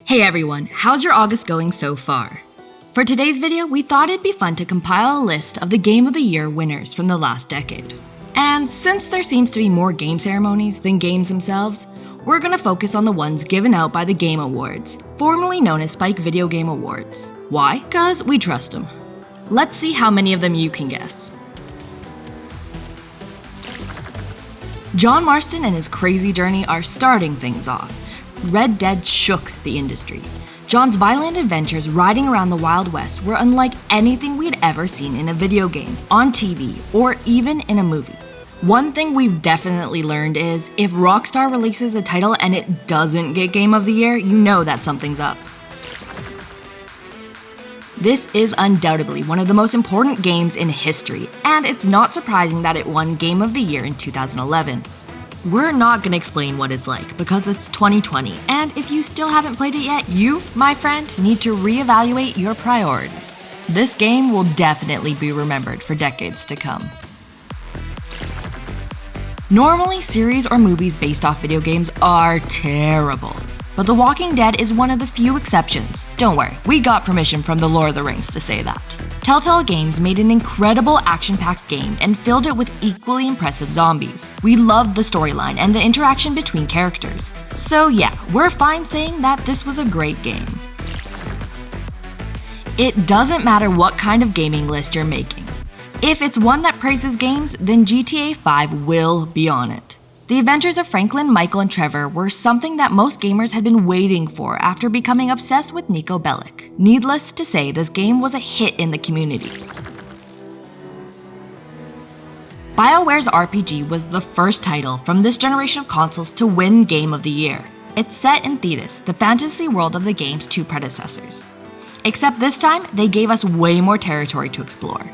Hey everyone, how's your August going so far? For today's video, we thought it'd be fun to compile a list of the Game of the Year winners from the last decade. And since there seems to be more game ceremonies than games themselves, we're gonna focus on the ones given out by the Game Awards, formerly known as Spike Video Game Awards. Why? 'Cause we trust them. Let's see how many of them you can guess. John Marston and his crazy journey are starting things off. Red Dead shook the industry. John's violent adventures riding around the Wild West were unlike anything we'd ever seen in a video game, on TV, or even in a movie. One thing we've definitely learned is, if Rockstar releases a title and it doesn't get Game of the Year, you know that something's up. This is undoubtedly one of the most important games in history, and it's not surprising that it won Game of the Year in 2011. We're not gonna explain what it's like because it's 2020, and if you still haven't played it yet, you, my friend, need to reevaluate your priorities. This game will definitely be remembered for decades to come. Normally, series or movies based off video games are terrible, but The Walking Dead is one of the few exceptions. Don't worry, we got permission from the Lord of the Rings to say that. Telltale Games made an incredible action-packed game and filled it with equally impressive zombies. We loved the storyline and the interaction between characters. So yeah, we're fine saying that this was a great game. It doesn't matter what kind of gaming list you're making. If it's one that praises games, then GTA 5 will be on it. The adventures of Franklin, Michael, and Trevor were something that most gamers had been waiting for after becoming obsessed with Niko Bellic. Needless to say, this game was a hit in the community. BioWare's RPG was the first title from this generation of consoles to win Game of the Year. It's set in Thetis, the fantasy world of the game's two predecessors. Except this time, they gave us way more territory to explore.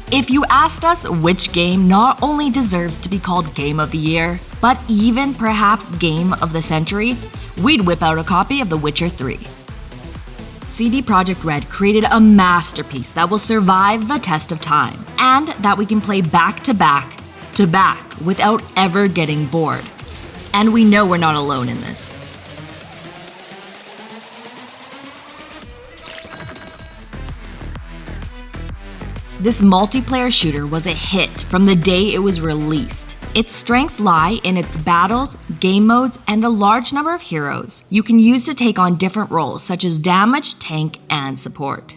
If you asked us which game not only deserves to be called Game of the Year, but even perhaps Game of the Century, we'd whip out a copy of The Witcher 3. CD Projekt Red created a masterpiece that will survive the test of time, and that we can play back to back to back without ever getting bored. And we know we're not alone in this. This multiplayer shooter was a hit from the day it was released. Its strengths lie in its battles, game modes, and the large number of heroes you can use to take on different roles such as damage, tank, and support.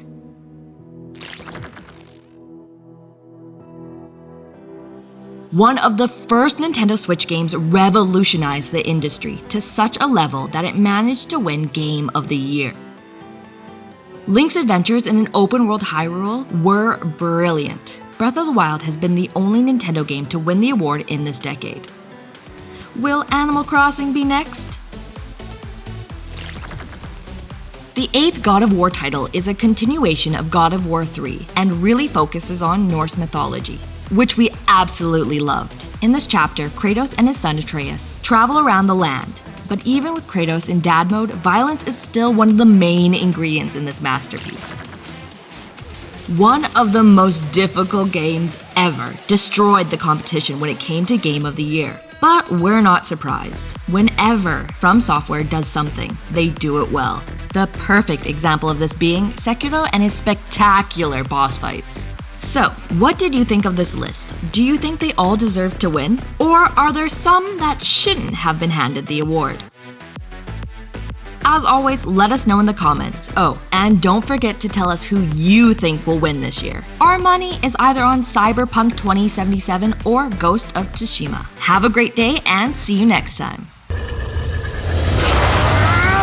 One of the first Nintendo Switch games revolutionized the industry to such a level that it managed to win Game of the Year. Link's adventures in an open-world Hyrule were brilliant. Breath of the Wild has been the only Nintendo game to win the award in this decade. Will Animal Crossing be next? The 8th God of War title is a continuation of God of War 3 and really focuses on Norse mythology, which we absolutely loved. In this chapter, Kratos and his son Atreus travel around the land. But even with Kratos in dad mode, violence is still one of the main ingredients in this masterpiece. One of the most difficult games ever destroyed the competition when it came to Game of the Year. But we're not surprised. Whenever From Software does something, they do it well. The perfect example of this being Sekiro and his spectacular boss fights. So, what did you think of this list? Do you think they all deserve to win? Or are there some that shouldn't have been handed the award? As always, let us know in the comments. Oh, and don't forget to tell us who you think will win this year. Our money is either on Cyberpunk 2077 or Ghost of Tsushima. Have a great day and see you next time.